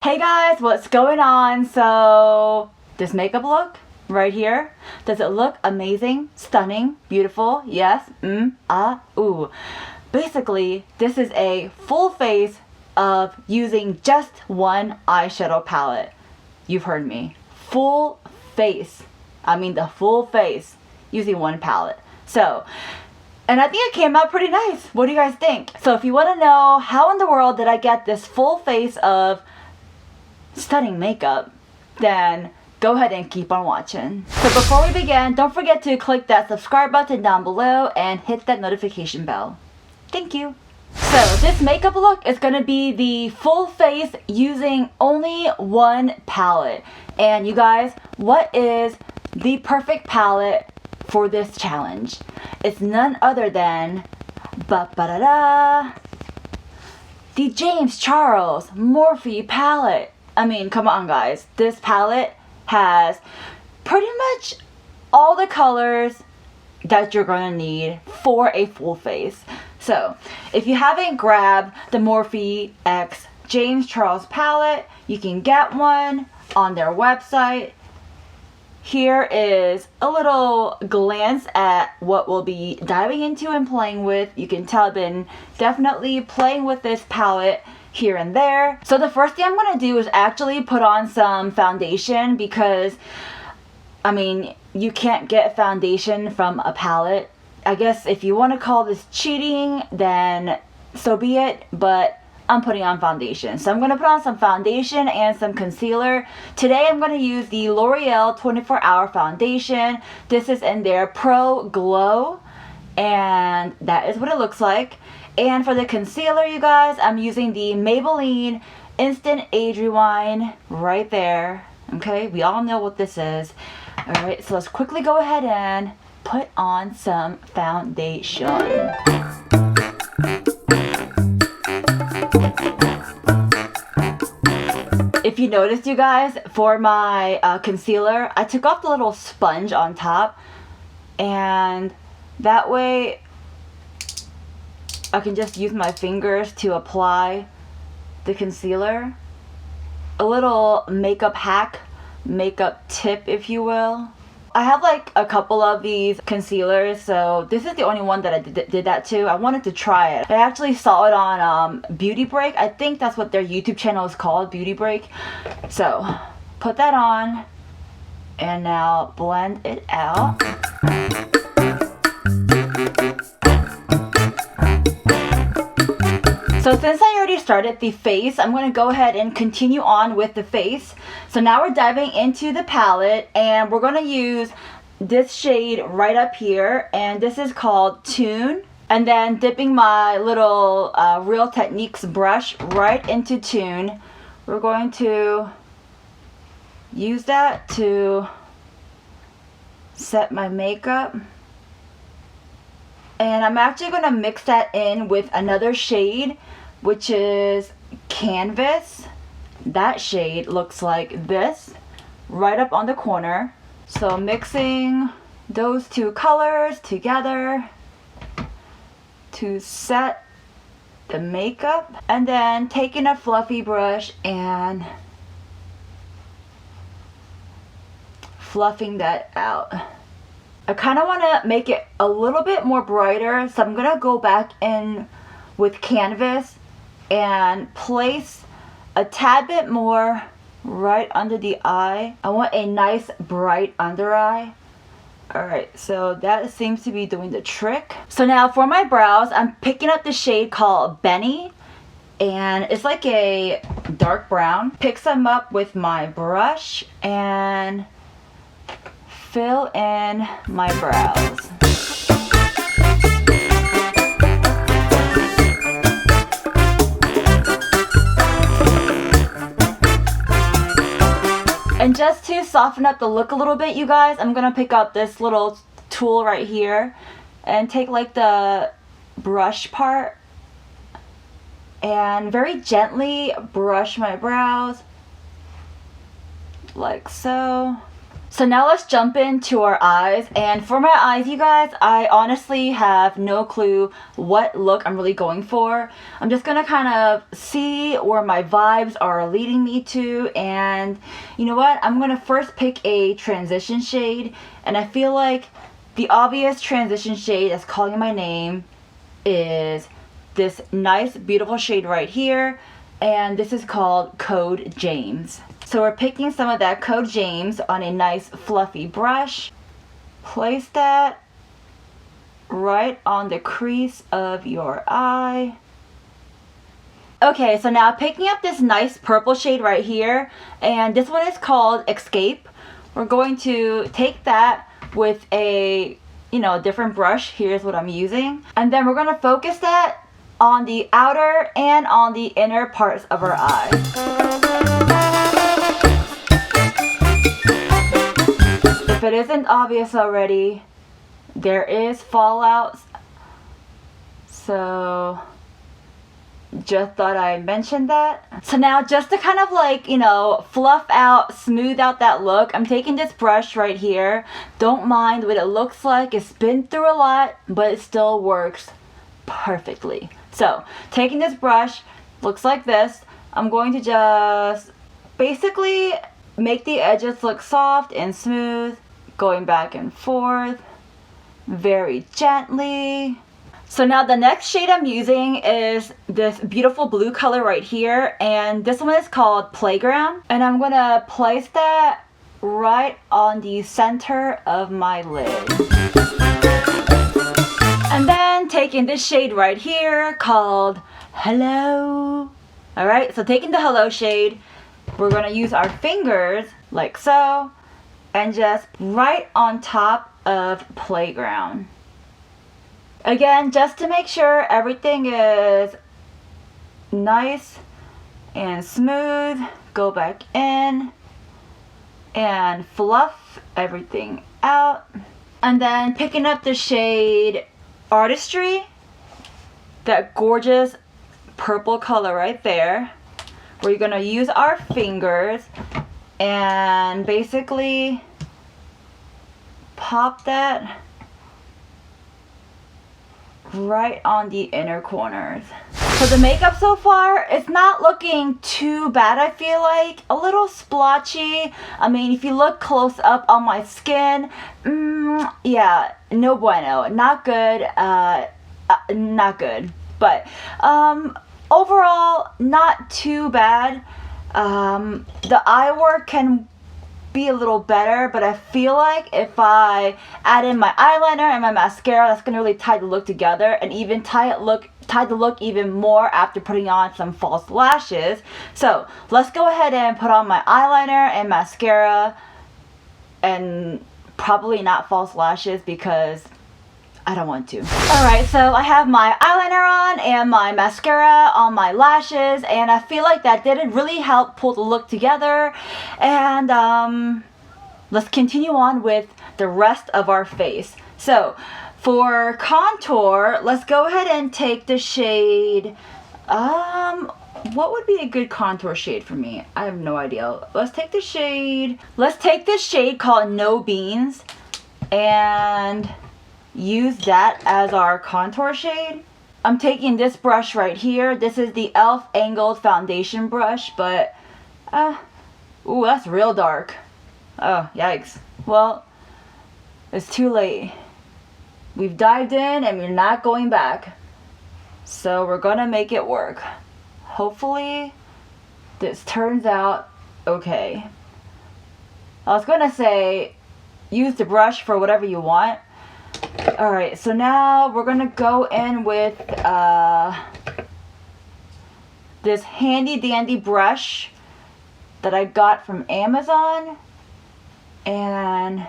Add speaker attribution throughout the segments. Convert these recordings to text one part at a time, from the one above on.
Speaker 1: Hey guys, what's going on? So, this makeup look right here, does it look amazing, stunning, beautiful? Yes, ooh. Basically, this is a full face of using just one eyeshadow palette. You've heard me. Full face. I mean the full face using one palette. So, and I think it came out pretty nice. What do you guys think? So if you want to know how in the world did I get this full face of stunning makeup, then go ahead and keep on watching. So before we begin, don't forget to click that subscribe button down below and hit that notification bell. Thank you. So this makeup look is going to be the full face using only one palette. And you guys, what is the perfect palette for this challenge? It's none other than the James Charles Morphe palette. I mean, come on guys, this palette has pretty much all the colors that you're gonna need for a full face. So, if you haven't grabbed the Morphe X James Charles palette, you can get one on their website. Here is a little glance at what we'll be diving into and playing with. You can tell I've been definitely playing with this palette here and there. So the first thing I'm going to do is actually put on some foundation because, I mean, you can't get foundation from a palette. I guess if you want to call this cheating, then so be it, but I'm putting on foundation. So I'm going to put on some foundation and some concealer. Today I'm going to use the L'Oreal 24 Hour Foundation. This is in their Pro Glow, and that is what it looks like. And for the concealer, you guys, I'm using the Maybelline Instant Age Rewind right there. Okay, we all know what this is. Alright, so let's quickly go ahead and put on some foundation. If you noticed, you guys, for my concealer, I took off the little sponge on top, and that way I can just use my fingers to apply the concealer. A little makeup hack, makeup tip if you will. I have like a couple of these concealers, so this is the only one that I did that to. I wanted to try it. I actually saw it on Beauty Break. I think that's what their YouTube channel is called, Beauty Break. So put that on and now blend it out. So since I already started the face, I'm going to go ahead and continue on with the face. So now we're diving into the palette, and we're going to use this shade right up here, and this is called Tune. And then dipping my little Real Techniques brush right into Tune, we're going to use that to set my makeup. And I'm actually going to mix that in with another shade, which is Canvas. That shade looks like this, right up on the corner. So mixing those two colors together to set the makeup. And then taking a fluffy brush and fluffing that out. I kind of want to make it a little bit more brighter, so I'm going to go back in with Canvas and place a tad bit more right under the eye. I want a nice bright under eye. Alright, so that seems to be doing the trick. So now for my brows, I'm picking up the shade called Benny, and it's like a dark brown. Pick some up with my brush and fill in my brows. And just to soften up the look a little bit, you guys, I'm gonna pick up this little tool right here and take like the brush part and very gently brush my brows like so. So now let's jump into our eyes, and for my eyes, you guys, I honestly have no clue what look I'm really going for. I'm just gonna kind of see where my vibes are leading me to, and you know what? I'm gonna first pick a transition shade, and I feel like the obvious transition shade that's calling my name is this nice, beautiful shade right here, and this is called Code James. So we're picking some of that Code James on a nice fluffy brush. Place that right on the crease of your eye. Okay, so now picking up this nice purple shade right here, and this one is called Escape. We're going to take that with a, different brush. Here's what I'm using. And then we're going to focus that on the outer and on the inner parts of our eye. If it isn't obvious already, there is fallout, so just thought I'd mention that. So now just to kind of fluff out, smooth out that look, I'm taking this brush right here. Don't mind what it looks like. It's been through a lot, but it still works perfectly. So taking this brush, looks like this. I'm going to just basically make the edges look soft and smooth, going back and forth very gently. So now the next shade I'm using is this beautiful blue color right here, and this one is called Playground, and I'm gonna place that right on the center of my lid. And then taking this shade right here called Hello. Alright, so taking the Hello shade, we're gonna use our fingers like so, and just right on top of Playground. Again, just to make sure everything is nice and smooth, go back in and fluff everything out. And then picking up the shade Artistry, that gorgeous purple color right there. We're gonna use our fingers and basically pop that right on the inner corners. So the makeup so far, it's not looking too bad, I feel like. A little splotchy. I mean, if you look close up on my skin, yeah, no bueno. Not good, not good. But, overall, not too bad. The eye work can be a little better, but I feel like if I add in my eyeliner and my mascara, that's gonna really tie the look together, and even tie the look even more after putting on some false lashes. So let's go ahead and put on my eyeliner and mascara, and probably not false lashes because I don't want to. Alright, so I have my eyeliner on and my mascara on my lashes, and I feel like that didn't really help pull the look together. And let's continue on with the rest of our face. So for contour, let's go ahead and take the shade, what would be a good contour shade for me? I have no idea. Let's take this shade called No Beans, and use that as our contour shade. I'm taking this brush right here. This is the e.l.f. angled foundation brush, but ooh, that's real dark. Oh, yikes. Well, it's too late. We've dived in and we're not going back. So we're gonna make it work. Hopefully this turns out okay. I was gonna say use the brush for whatever you want. Alright, so now we're gonna go in with this handy dandy brush that I got from Amazon, and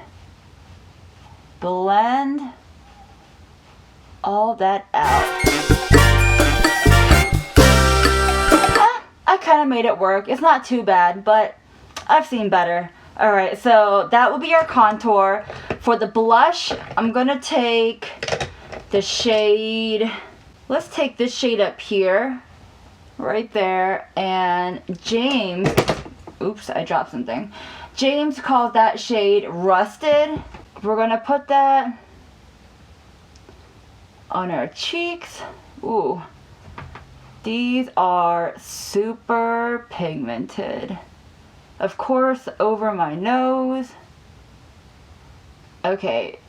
Speaker 1: blend all that out. I kind of made it work. It's not too bad, but I've seen better. Alright, so that will be our contour. For the blush, I'm gonna take the shade, let's take this shade up here, right there, and James Oops, I dropped something. James calls that shade Rusted. We're gonna put that on our cheeks. Ooh. These are super pigmented. Of course, over my nose. Okay.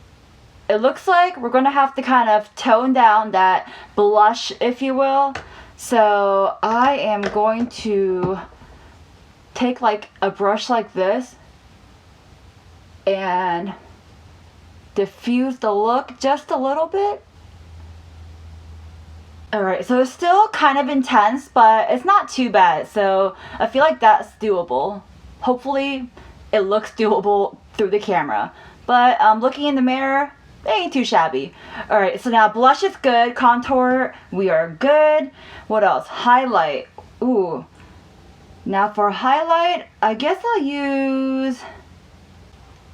Speaker 1: It looks like we're gonna have to kind of tone down that blush, if you will. So I am going to take like a brush like this and diffuse the look just a little bit. Alright, so it's still kind of intense, but it's not too bad. So I feel like that's doable. Hopefully it looks doable through the camera. But looking in the mirror, it ain't too shabby. Alright, so now blush is good. Contour, we are good. What else? Highlight. Ooh. Now for highlight, I guess I'll use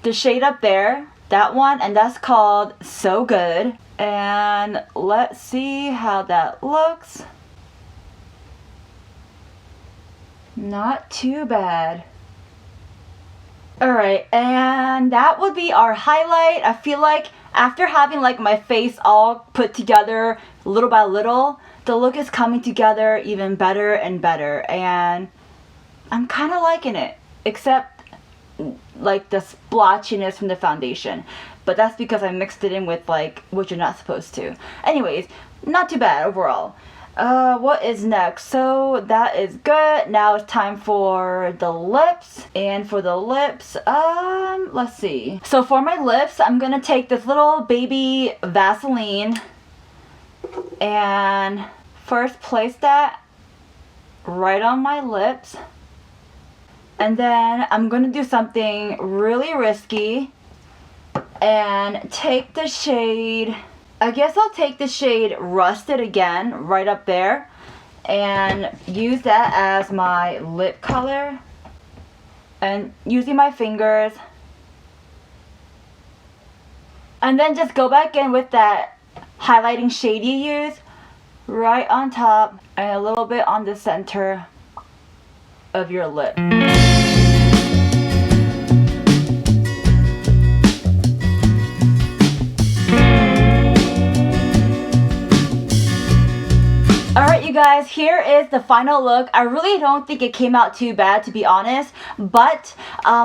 Speaker 1: the shade up there. That one, and that's called So Good. And let's see how that looks. Not too bad. Alright, and that would be our highlight. I feel like after having like my face all put together little by little, the look is coming together even better and better, and I'm kind of liking it, except like the splotchiness from the foundation, but that's because I mixed it in with like what you're not supposed to. Anyways, not too bad overall. What is next? So that is good. Now it's time for the lips. And for the lips, let's see. So for my lips, I'm gonna take this little baby Vaseline and first place that right on my lips. And then I'm gonna do something really risky and take the shade, I guess I'll take the shade Rusted again, right up there, and use that as my lip color. And using my fingers. And then just go back in with that highlighting shade you used, right on top, and a little bit on the center of your lip. Alright you guys, here is the final look. I really don't think it came out too bad, to be honest, but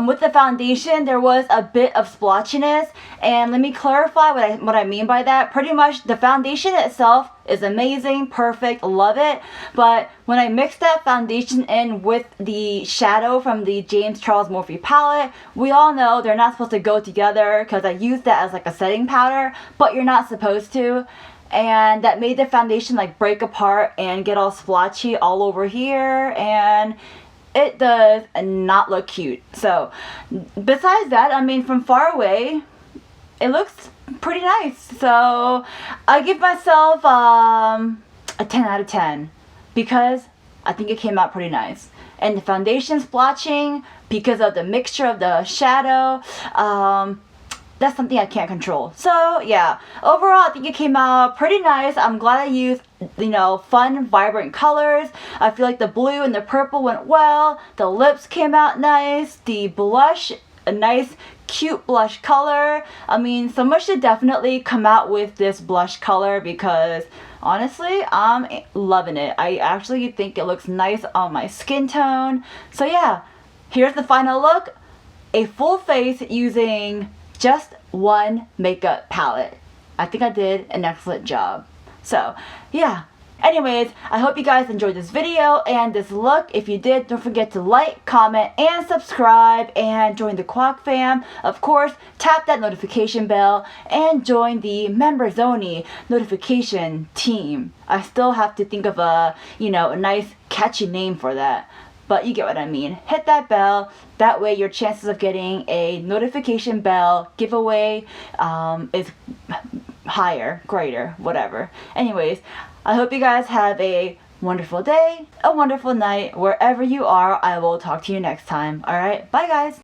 Speaker 1: with the foundation there was a bit of splotchiness, and let me clarify what I mean by that. Pretty much the foundation itself is amazing, perfect, love it, but when I mixed that foundation in with the shadow from the James Charles Morphe palette, we all know they're not supposed to go together because I used that as like a setting powder, but you're not supposed to. And that made the foundation like break apart and get all splotchy all over here, and it does not look cute. So besides that, I mean, from far away it looks pretty nice. So I give myself a 10 out of 10 because I think it came out pretty nice. And the foundation splotching because of the mixture of the shadow, that's something I can't control. So yeah, overall I think it came out pretty nice. I'm glad I used, you know, fun, vibrant colors. I feel like the blue and the purple went well. The lips came out nice. The blush, a nice, cute blush color. I mean, someone should definitely come out with this blush color because honestly, I'm loving it. I actually think it looks nice on my skin tone. So yeah, here's the final look. A full face using just one makeup palette. I think I did an excellent job. So yeah, anyways, I hope you guys enjoyed this video and this look. If you did, don't forget to like, comment, and subscribe, and join the Kwak fam. Of course, tap that notification bell and join the Members Only notification team. I still have to think of a, you know, a nice catchy name for that, but you get what I mean. Hit that bell. That way your chances of getting a notification bell giveaway is higher, greater, whatever. Anyways, I hope you guys have a wonderful day, a wonderful night, wherever you are. I will talk to you next time. Alright, bye guys.